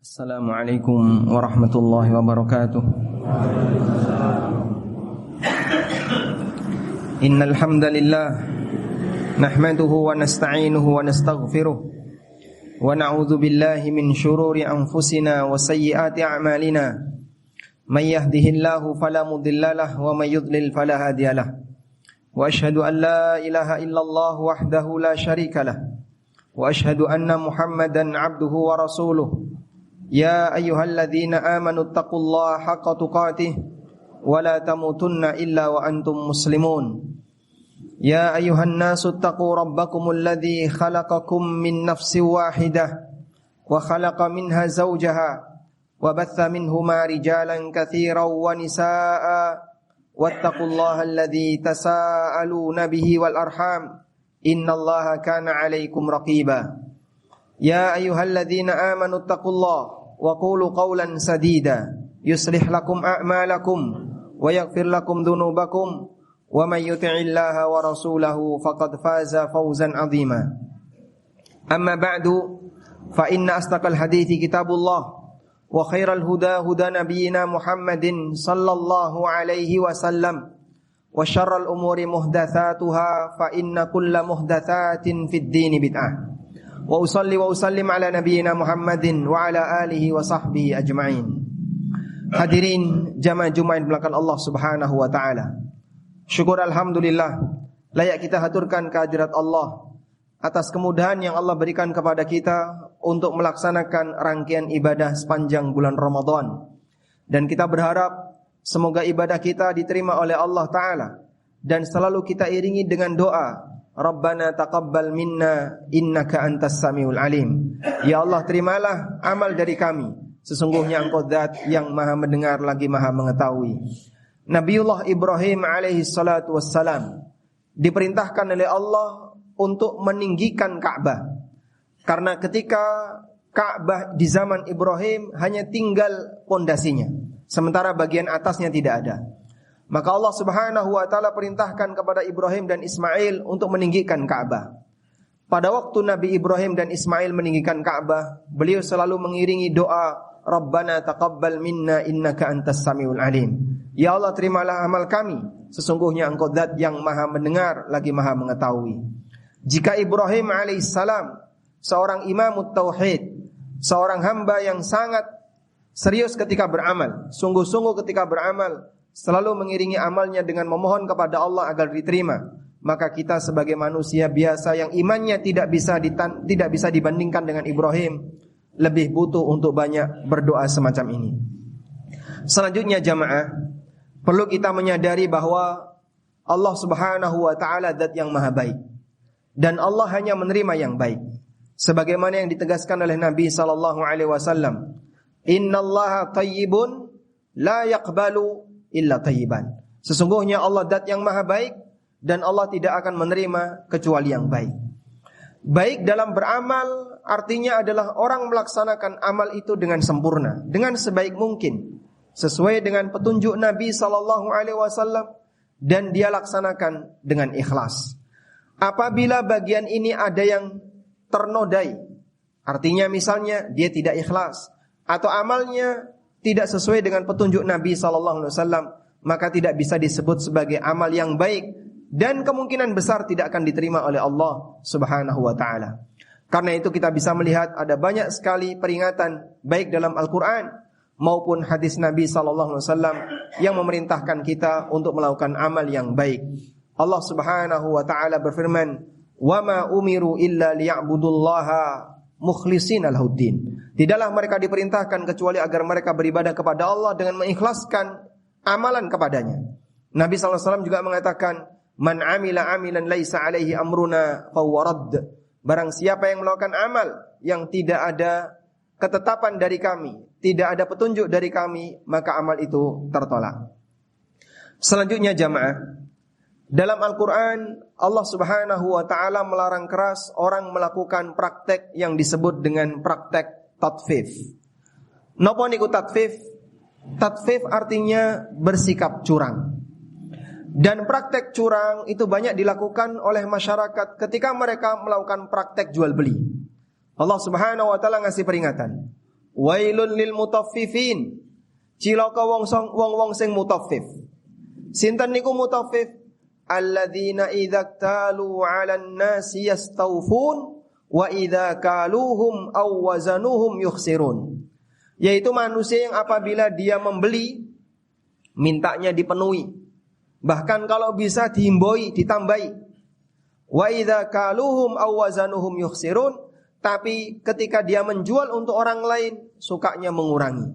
Assalamualaikum warahmatullahi wabarakatuh. Innal hamdalillah nahmaduhu wa nasta'inuhu wa nastaghfiruh wa na'udzu billahi min shururi anfusina wa sayyiati a'malina. May yahdihillahu fala mudhillalah wa may yudlil fala hadiyalah. Wa asyhadu an la ilaha illallah wahdahu la syarikalah. Wa asyhadu anna Muhammadan 'abduhu wa rasuluh. Ya ayyuhalladzina amanu taqullaha haqqa tuqatih wa la tamutunna illa wa antum muslimun. Ya ayyuhan nasu taqu rabbakumul ladzi khalaqakum min nafsin wahidah wa khalaqa minha zawjaha wa batha minhuma rijalan katsiran wa nisaa'a wattaqullaha alladzi tasaaluna bihi wal arham innallaha kana 'alaikum raqiba. Ya ayyuhalladzina amanu taqullaha wa qulu qawlan sadida yuslih lakum a'malakum wa yaghfir lakum dhunubakum wa may yuti'illaha wa rasulahu faqad faza fawzan 'azima. Amma ba'du fa inna asdaqal hadithi kitabullah wa khairal huda huda nabiyyina Muhammadin sallallahu alaihi wasallam wa syarral umuri muhdatsatuha fa inna kulla muhdatsatin fid dini bid'ah. Wa usalli wa usallim ala nabiyyina Muhammadin wa ala alihi wa sahbihi ajma'in. Hadirin jamaah Jumat belakang Allah Subhanahu wa taala. Syukur alhamdulillah layak kita haturkan kehadirat Allah atas kemudahan yang Allah berikan kepada kita untuk melaksanakan rangkaian ibadah sepanjang bulan Ramadan. Dan kita berharap semoga ibadah kita diterima oleh Allah taala dan selalu kita iringi dengan doa, Rabbana taqabbal minna innaka antas samiul alim. Ya Allah, terimalah amal dari kami, sesungguhnya Engkau Zat yang Maha mendengar lagi Maha mengetahui. Nabiullah Ibrahim alaihi salatu wassalam diperintahkan oleh Allah untuk meninggikan Ka'bah. Karena ketika Ka'bah di zaman Ibrahim hanya tinggal pondasinya, sementara bagian atasnya tidak ada. Maka Allah Subhanahu wa taala perintahkan kepada Ibrahim dan Ismail untuk meninggikan Ka'bah. Pada waktu Nabi Ibrahim dan Ismail meninggikan Ka'bah, beliau selalu mengiringi doa, Rabbana taqabbal minna innaka antas samiul alim. Ya Allah, terimalah amal kami, sesungguhnya Engkau Zat yang Maha mendengar lagi Maha mengetahui. Jika Ibrahim alaihissalam seorang imamut tauhid, seorang hamba yang sangat serius ketika beramal, sungguh-sungguh ketika beramal, selalu mengiringi amalnya dengan memohon kepada Allah agar diterima, maka kita sebagai manusia biasa yang imannya tidak bisa dibandingkan dengan Ibrahim, lebih butuh untuk banyak berdoa semacam ini. Selanjutnya jamaah, perlu kita menyadari bahwa Allah Subhanahu wa taala Zat yang Maha baik dan Allah hanya menerima yang baik. Sebagaimana yang ditegaskan oleh Nabi sallallahu alaihi wasallam, "Innallaha thayyibun la yaqbalu illa thayyiban." Sesungguhnya Allah Zat yang Maha baik dan Allah tidak akan menerima kecuali yang baik. Baik dalam beramal artinya adalah orang melaksanakan amal itu dengan sempurna, dengan sebaik mungkin, sesuai dengan petunjuk Nabi sallallahu alaihi wasallam dan dia laksanakan dengan ikhlas. Apabila bagian ini ada yang ternodai, artinya misalnya dia tidak ikhlas atau amalnya tidak sesuai dengan petunjuk Nabi sallallahu alaihi wasallam, maka tidak bisa disebut sebagai amal yang baik dan kemungkinan besar tidak akan diterima oleh Allah Subhanahu wa taala. Karena itu kita bisa melihat ada banyak sekali peringatan baik dalam Al-Qur'an maupun hadis Nabi sallallahu alaihi wasallam yang memerintahkan kita untuk melakukan amal yang baik. Allah Subhanahu wa taala berfirman, "Wa ma umiru illa liya'budullaha mukhlishina lahuddin." Tidaklah mereka diperintahkan kecuali agar mereka beribadah kepada Allah dengan mengikhlaskan amalan kepadanya. Nabi sallallahu alaihi wasallam juga mengatakan, "Man 'amila 'amilan laisa 'alaihi amruna fahuwa radd." Barang siapa yang melakukan amal yang tidak ada ketetapan dari kami, tidak ada petunjuk dari kami, maka amal itu tertolak. Selanjutnya jamaah, dalam Al-Quran Allah Subhanahu wa ta'ala melarang keras orang melakukan praktek yang disebut dengan praktek tatfif. Napa niku tatfif? Tatfif artinya bersikap curang. Dan praktek curang itu banyak dilakukan oleh masyarakat ketika mereka melakukan praktek jual beli. Allah Subhanahu wa taala ngasih peringatan. Wailun lil mutaffifin. Cilaka wong sing mutaffif. Sinten niku mutaffif? Alladzina idza talu 'alan nasi yastawfun wa idza kaluhum aw wazanuhum yukhsirun. Yaitu manusia yang apabila dia membeli mintanya dipenuhi. Bahkan kalau bisa dihimboi, ditambahi. Wa idza kaluhum aw wazanuhum yukhsirun, tapi ketika dia menjual untuk orang lain sukanya mengurangi.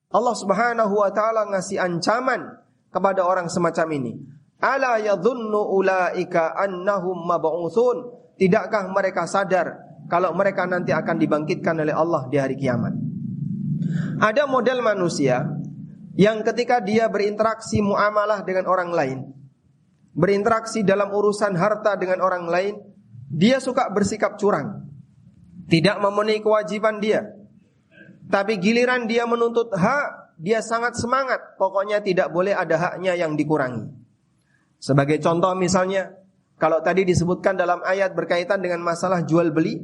Allah Subhanahu wa taala ngasih ancaman kepada orang semacam ini. Ala yadhunnu ulaika annahum mab'utsun. Tidakkah mereka sadar kalau mereka nanti akan dibangkitkan oleh Allah di hari kiamat? Ada model manusia yang ketika dia berinteraksi muamalah dengan orang lain, berinteraksi dalam urusan harta dengan orang lain, dia suka bersikap curang, tidak memenuhi kewajiban dia. Tapi giliran dia menuntut hak, dia sangat semangat. Pokoknya tidak boleh ada haknya yang dikurangi. Sebagai contoh misalnya, kalau tadi disebutkan dalam ayat berkaitan dengan masalah jual beli,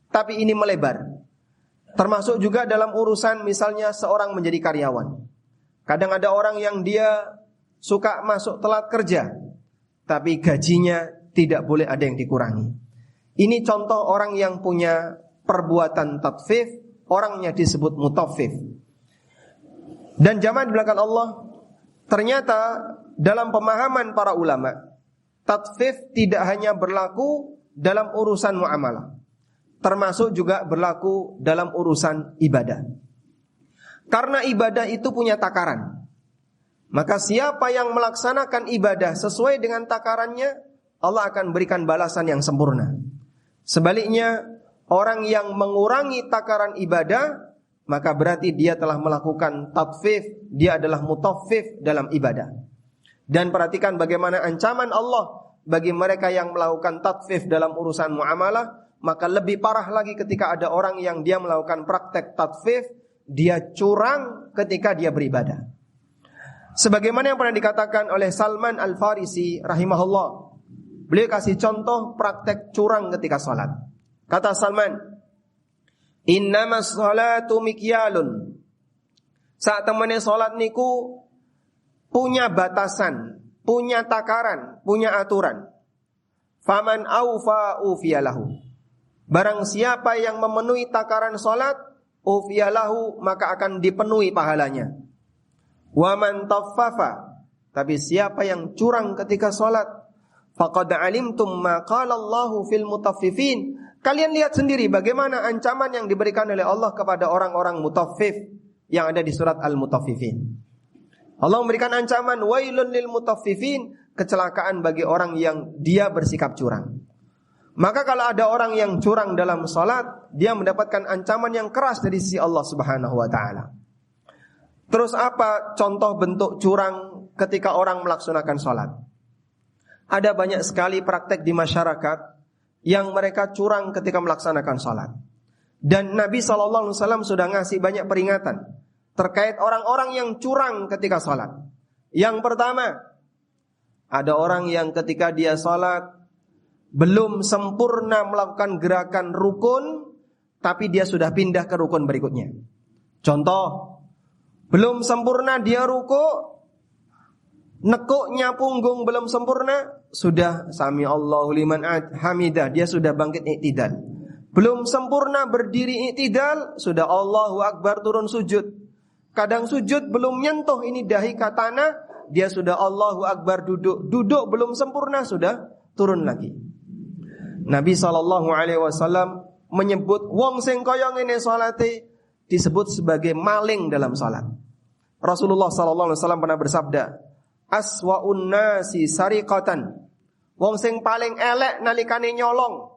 tapi ini melebar. Termasuk juga dalam urusan misalnya seorang menjadi karyawan. Kadang ada orang yang dia suka masuk telat kerja, tapi gajinya tidak boleh ada yang dikurangi. Ini contoh orang yang punya perbuatan tatfif, orangnya disebut mutaffif. Dan jamaah di belakang Allah, ternyata dalam pemahaman para ulama, tatfif tidak hanya berlaku dalam urusan muamalah, termasuk juga berlaku dalam urusan ibadah. Karena ibadah itu punya takaran. Maka siapa yang melaksanakan ibadah sesuai dengan takarannya, Allah akan berikan balasan yang sempurna. Sebaliknya, orang yang mengurangi takaran ibadah, maka berarti dia telah melakukan tatfif, dia adalah mutaffif dalam ibadah. Dan perhatikan bagaimana ancaman Allah bagi mereka yang melakukan tatfif dalam urusan muamalah. Maka lebih parah lagi ketika ada orang yang dia melakukan praktek tatfif, dia curang ketika dia beribadah. Sebagaimana yang pernah dikatakan oleh Salman Al-Farisi rahimahullah, beliau kasih contoh praktek curang ketika salat. Kata Salman, innamas salatu mikyalun. Saat temene salat niku punya batasan, punya takaran, punya aturan. Faman aufa ufiyalahu. Barang siapa yang memenuhi takaran salat, ufiyalahu, maka akan dipenuhi pahalanya. Wa man taffafa, tapi siapa yang curang ketika salat, faqad alimtum ma qala Allahu fil mutaffifin. Kalian lihat sendiri bagaimana ancaman yang diberikan oleh Allah kepada orang-orang mutaffif yang ada di surat Al-Mutaffifin. Allah memberikan ancaman wailun lil mutaffifin, kecelakaan bagi orang yang dia bersikap curang. Maka kalau ada orang yang curang dalam salat, dia mendapatkan ancaman yang keras dari sisi Allah Subhanahu wa taala. Terus apa contoh bentuk curang ketika orang melaksanakan salat? Ada banyak sekali praktek di masyarakat yang mereka curang ketika melaksanakan salat. Dan Nabi SAW sudah ngasih banyak peringatan terkait orang-orang yang curang ketika salat. Yang pertama, ada orang yang ketika dia salat belum sempurna melakukan gerakan rukun, tapi dia sudah pindah ke rukun berikutnya. Contoh, belum sempurna dia ruku, nekuknya punggung belum sempurna, sudah sami Allahu liman hamidah, dia sudah bangkit i'tidal. Belum sempurna berdiri i'tidal, sudah Allahu akbar turun sujud. Kadang sujud belum nyentuh ini dahi ke tanah, dia sudah Allahu akbar duduk. Duduk belum sempurna, sudah turun lagi. Nabi SAW menyebut wong sing kaya ngene salate disebut sebagai maling dalam salat. Rasulullah SAW pernah bersabda, aswa'un nasi sariqatan. Wong sing paling elek nalikane nyolong,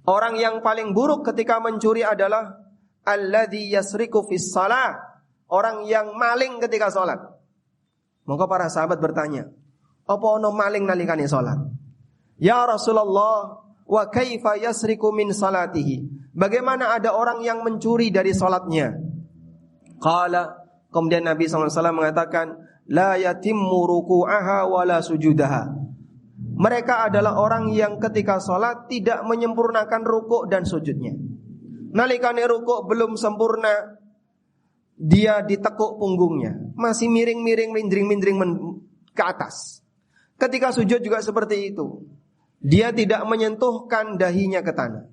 orang yang paling buruk ketika mencuri adalah alladzi yasriku fis shalah, orang yang maling ketika salat. Maka para sahabat bertanya, apa ono maling nalikane salat? Ya Rasulullah, wa kaifa yasriku min salatihi? Bagaimana ada orang yang mencuri dari salatnya? Qala, kemudian Nabi SAW mengatakan, la yatimmu ruku'aha wa la sujudaha. Mereka adalah orang yang ketika salat tidak menyempurnakan rukuk dan sujudnya. nalikane rukuk belum sempurna, dia ditekuk punggungnya, masih miring-miring, mindring-mindring ke atas. Ketika sujud juga seperti itu, dia tidak menyentuhkan dahinya ke tanah.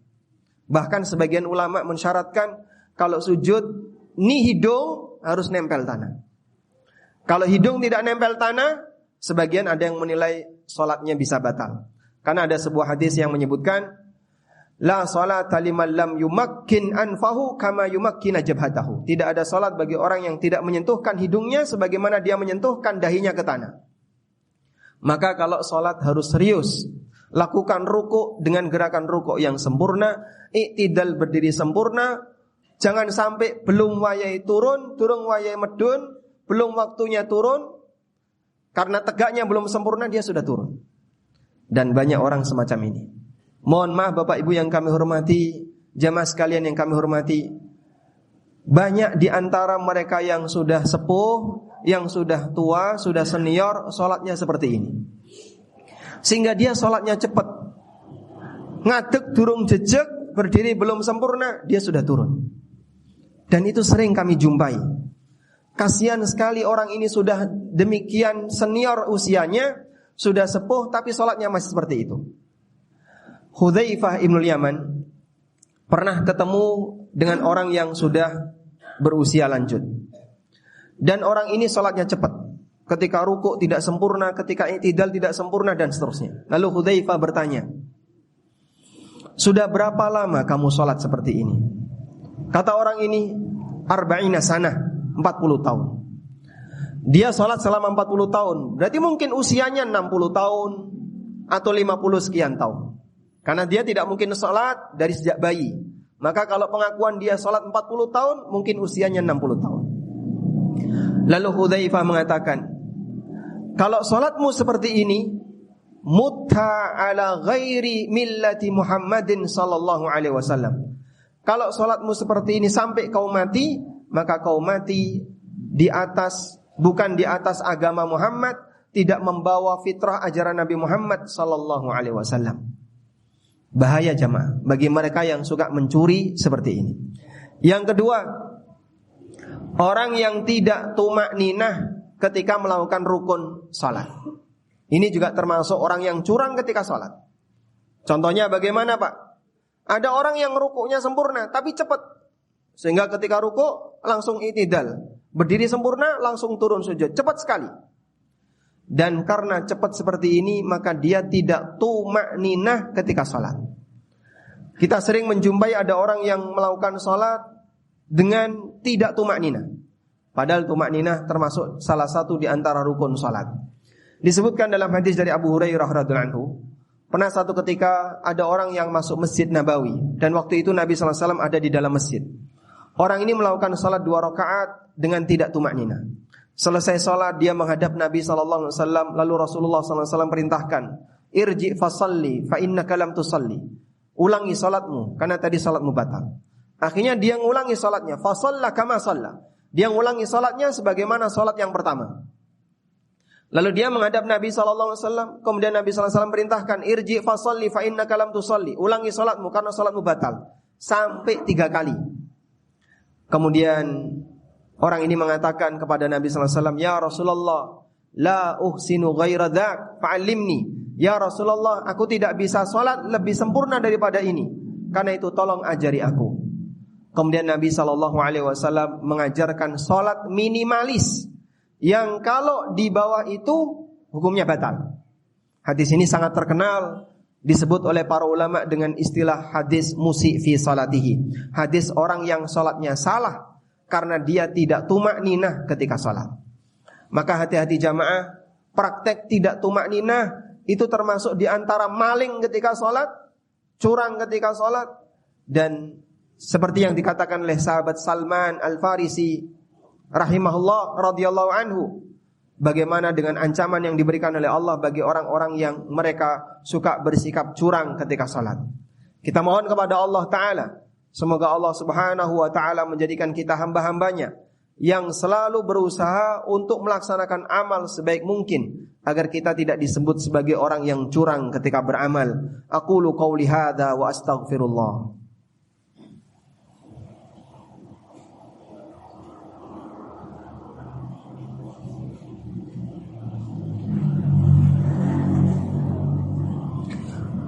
Bahkan sebagian ulama mensyaratkan kalau sujud, ni hidung harus nempel tanah. Kalau hidung tidak nempel tanah, sebagian ada yang menilai solatnya bisa batal. Karena ada sebuah hadis yang menyebutkan, la salata liman lam yumakkin anfahu kama yumakkina jabhatahu. Tidak ada salat bagi orang yang tidak menyentuhkan hidungnya sebagaimana dia menyentuhkan dahinya ke tanah. Maka kalau salat harus serius. Lakukan ruku' dengan gerakan ruku' yang sempurna, i'tidal berdiri sempurna. Jangan sampai belum wayai turun, durung wayai medun, belum waktunya turun, karena tegaknya belum sempurna dia sudah turun. Dan banyak orang semacam ini. Mohon maaf Bapak Ibu yang kami hormati, jamaah sekalian yang kami hormati, banyak di antara mereka yang sudah sepuh, yang sudah tua, sudah senior, sholatnya seperti ini. Sehingga dia sholatnya cepat. Ngadeg durung jejeg, berdiri belum sempurna, dia sudah turun. Dan itu sering kami jumpai. Kasihan sekali orang ini sudah demikian senior usianya, sudah sepuh tapi sholatnya masih seperti itu. Hudzaifah ibnul Yaman pernah ketemu dengan orang yang sudah berusia lanjut. Dan orang ini sholatnya cepat. Ketika rukuk tidak sempurna, ketika i'tidal tidak sempurna dan seterusnya. Lalu Hudzaifah bertanya, sudah berapa lama kamu sholat seperti ini? Kata orang ini, 40 sanah, 40 tahun. Dia sholat selama 40 tahun. Berarti mungkin usianya 60 tahun atau 50 sekian tahun. Karena dia tidak mungkin sholat dari sejak bayi. Maka kalau pengakuan dia sholat 40 tahun, mungkin usianya 60 tahun. Lalu Hudzaifah mengatakan, kalau sholatmu seperti ini, mutta ala ghairi millati Muhammadin sallallahu alaihi wasallam. Kalau sholatmu seperti ini sampai kau mati, maka kau mati di atas, bukan di atas agama Muhammad, tidak membawa fitrah ajaran Nabi Muhammad sallallahu alaihi wasallam. Bahaya jamaah bagi mereka yang suka mencuri seperti ini. Yang kedua, orang yang tidak tumakninah ketika melakukan rukun salat. Ini juga termasuk orang yang curang ketika salat. Contohnya bagaimana Pak? Ada orang yang rukuknya sempurna tapi cepat, sehingga ketika rukuk langsung i'tidal, berdiri sempurna langsung turun sujud, cepat sekali. Dan karena cepat seperti ini, maka dia tidak tumakninah ketika salat. Kita sering menjumpai ada orang yang melakukan salat dengan tidak tumakninah. Padahal tumakninah termasuk salah satu di antara rukun salat. Disebutkan dalam hadis dari Abu Hurairah radhiyallahu anhu, pernah satu ketika ada orang yang masuk Masjid Nabawi, dan waktu itu Nabi sallallahu alaihi wasallam ada di dalam masjid. Orang ini melakukan salat 2 rakaat dengan tidak tumakninah. Selesai salat dia menghadap Nabi sallallahu alaihi wasallam, lalu Rasulullah sallallahu alaihi wasallam perintahkan, "Irji fasalli fa innaka lam tusalli." Ulangi salatmu karena tadi salatmu batal. Akhirnya dia ngulangi salatnya, fa shalla kama shalla. Dia ngulangi salatnya sebagaimana salat yang pertama. Lalu dia menghadap Nabi sallallahu alaihi wasallam, kemudian Nabi sallallahu alaihi wasallam perintahkan, "Irji fasalli fa innaka lam tusalli." Ulangi salatmu karena salatmu batal. Sampai 3 kali. Kemudian orang ini mengatakan kepada Nabi sallallahu alaihi wasallam, "Ya Rasulullah, la uhsinu ghaira dzak, fa'allimni." Ya Rasulullah, aku tidak bisa salat lebih sempurna daripada ini. Karena itu tolong ajari aku. Kemudian Nabi sallallahu alaihi wasallam mengajarkan salat minimalis yang kalau di bawah itu hukumnya batal. Hadis ini sangat terkenal, disebut oleh para ulama dengan istilah hadis musi fi salatihi. Hadis orang yang salatnya salah karena dia tidak tumakninah ketika salat. Maka hati-hati jamaah, praktek tidak tumakninah itu termasuk di antara maling ketika salat, curang ketika salat, dan seperti yang dikatakan oleh sahabat Salman Al-Farisi rahimahullah radhiyallahu anhu, bagaimana dengan ancaman yang diberikan oleh Allah bagi orang-orang yang mereka suka bersikap curang ketika salat. Kita mohon kepada Allah Ta'ala, semoga Allah Subhanahu wa Ta'ala menjadikan kita hamba-hambanya yang selalu berusaha untuk melaksanakan amal sebaik mungkin, agar kita tidak disebut sebagai orang yang curang ketika beramal. Aqulu qauli hadza wa astaghfirullah.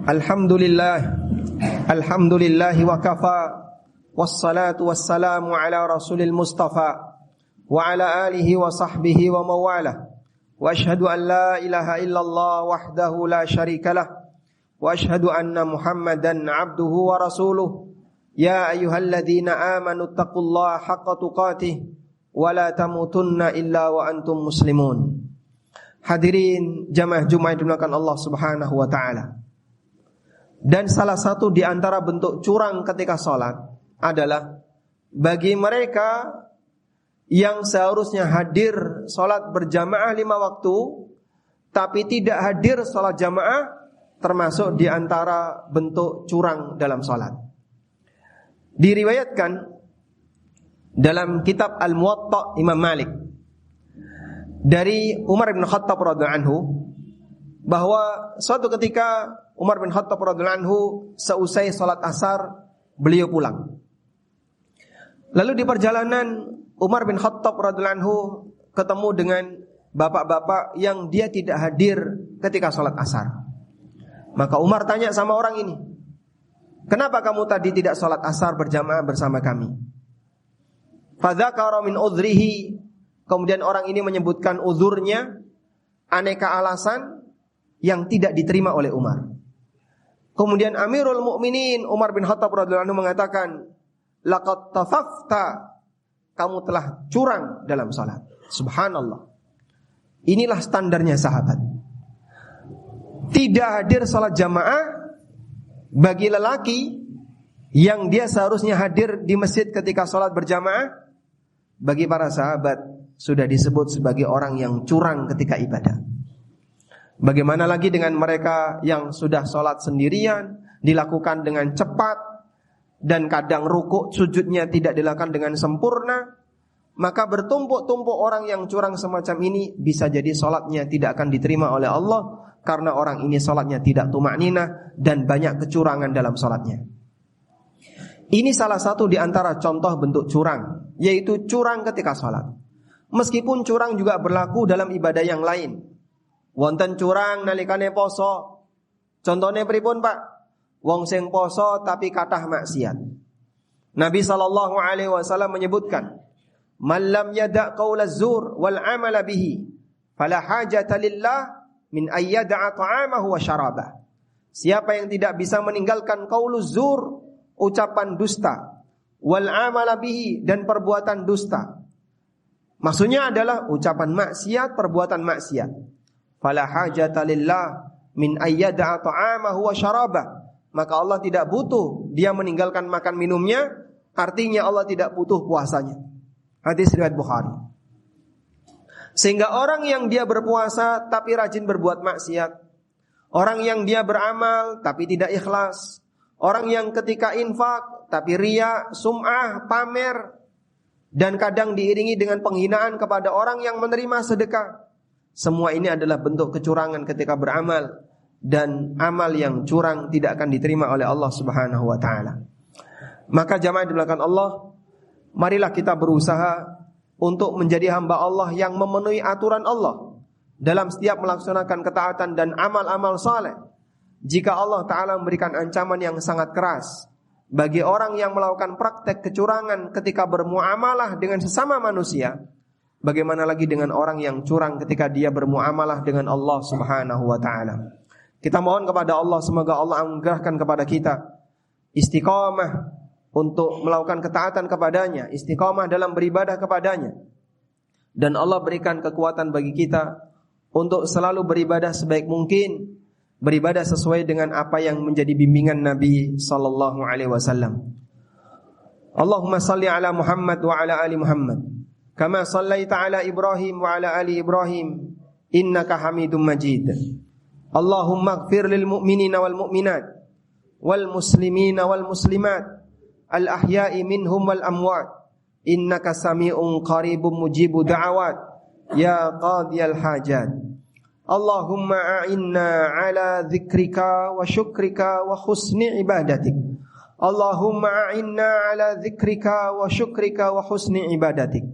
Alhamdulillahi wa kafa, wassalatu wassalamu ala rasulil mustafa, wa ala alihi wa sahbihi wa mawalah. Wa ashhadu an la ilaha illallah wahdahu la syarikalah, wa ashhadu anna Muhammadan abduhu wa rasuluh. Ya ayyuhalladzina amanu taqullaha haqqa tuqatih wa la tamutunna illa wa antum muslimun. Hadirin jamaah Jumat yang dimuliakan Allah Subhanahu wa taala. Dan salah satu di antara bentuk curang ketika sholat adalah bagi mereka yang seharusnya hadir sholat berjamaah 5 waktu, tapi tidak hadir sholat jamaah, termasuk di antara bentuk curang dalam sholat. Diriwayatkan dalam kitab Al-Muwatta Imam Malik dari Umar bin Khattab radhiyallahu anhu, bahwa suatu ketika Umar bin Khattab radhiyallahu anhu seusai salat asar beliau pulang. Lalu di perjalanan Umar bin Khattab radhiyallahu anhu ketemu dengan bapak-bapak yang dia tidak hadir ketika salat asar. Maka Umar tanya sama orang ini, "Kenapa kamu tadi tidak salat asar berjamaah bersama kami?" Fadzakara min udhrihi, kemudian orang ini menyebutkan uzurnya, aneka alasan yang tidak diterima oleh Umar. Kemudian Amirul Mukminin Umar bin Khattab radhiyallahu anhu mengatakan, "Laqad tafafta, kamu telah curang dalam salat." Subhanallah. Inilah standarnya sahabat. Tidak hadir salat jamaah bagi lelaki yang dia seharusnya hadir di masjid ketika salat berjamaah, bagi para sahabat sudah disebut sebagai orang yang curang ketika ibadah. Bagaimana lagi dengan mereka yang sudah sholat sendirian, dilakukan dengan cepat, dan kadang rukuk sujudnya tidak dilakukan dengan sempurna. Maka bertumpuk-tumpuk orang yang curang semacam ini, bisa jadi sholatnya tidak akan diterima oleh Allah, karena orang ini sholatnya tidak tumakninah dan banyak kecurangan dalam sholatnya. Ini salah satu di antara contoh bentuk curang, yaitu curang ketika sholat. Meskipun curang juga berlaku dalam ibadah yang lain. Wonten curang nalikane poso. Contohnya pripun, Pak? Wong sing poso tapi kathah maksiat. Nabi sallallahu alaihi wasallam menyebutkan, "Man lam yada' qaulaz zur wal 'amala bihi, fala hajata lillah min ayyada'a ta'amahu wa syarabah." Siapa yang tidak bisa meninggalkan qauluz zur, ucapan dusta, wal 'amala bihi, dan perbuatan dusta. Maksudnya adalah ucapan maksiat, perbuatan maksiat. Fala hajata lillah min ayyada'a ta'amahu wa syarabah. Maka Allah tidak butuh dia meninggalkan makan minumnya, artinya Allah tidak butuh puasanya. Hadis riwayat Bukhari. Sehingga orang yang dia berpuasa tapi rajin berbuat maksiat, orang yang dia beramal tapi tidak ikhlas, orang yang ketika infak tapi riya, sum'ah, pamer, dan kadang diiringi dengan penghinaan kepada orang yang menerima sedekah. Semua ini adalah bentuk kecurangan ketika beramal, dan amal yang curang tidak akan diterima oleh Allah Subhanahu wa taala. Maka jamaah dimuliakan Allah, marilah kita berusaha untuk menjadi hamba Allah yang memenuhi aturan Allah dalam setiap melaksanakan ketaatan dan amal-amal saleh. Jika Allah taala memberikan ancaman yang sangat keras bagi orang yang melakukan praktek kecurangan ketika bermuamalah dengan sesama manusia, bagaimana lagi dengan orang yang curang ketika dia bermuamalah dengan Allah Subhanahu wa taala. Kita mohon kepada Allah, semoga Allah anugerahkan kepada kita istiqamah untuk melakukan ketaatan kepadanya, istiqamah dalam beribadah kepadanya, dan Allah berikan kekuatan bagi kita untuk selalu beribadah sebaik mungkin, beribadah sesuai dengan apa yang menjadi bimbingan Nabi sallallahu alaihi wasallam. Allahumma salli ala Muhammad wa ala ali Muhammad, kama sallaita ala Ibrahim wa ala ali Ibrahim, innaka Hamidum Majid. Allahumma ighfir lil mu'minina wal mu'minat wal muslimina wal muslimat al ahya'i minhum wal amwat, innaka sami'un qaribun mujibu da'awat ya qadiyal hajat. Allahumma a'inna ala dzikrika wa syukrika wa husni ibadatik. Allahumma a'inna ala dzikrika wa syukrika wa husni ibadatik.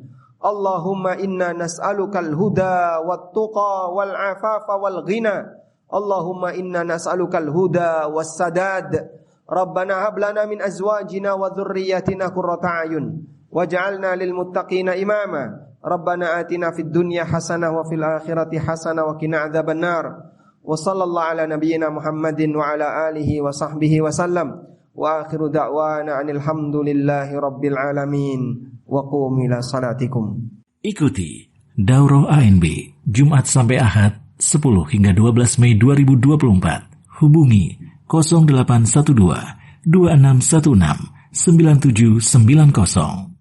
Allahumma inna nas'alukal huda wat tuqa wal afafa wal ghina. Allahumma inna nas'alukal huda wassadad. Rabbana hab lana min azwajina wa dhurriyyatina qurrata a'yun waj'alna lil muttaqina imama. Rabbana atina fid dunya hasanah wa fil akhirati hasanah wa qina adzabannar. Wa sallallahu ala nabiyyina Muhammadin wa ala alihi wa sahbihi wa sallam. Wa akhiru da'wana anil hamdulillahi rabbil alamin. Wa qumu ila salatikum. Ikuti Daurah ANB Jumat sampai Ahad 10 hingga 12 Mei 2024. Hubungi 0812 2616 9790.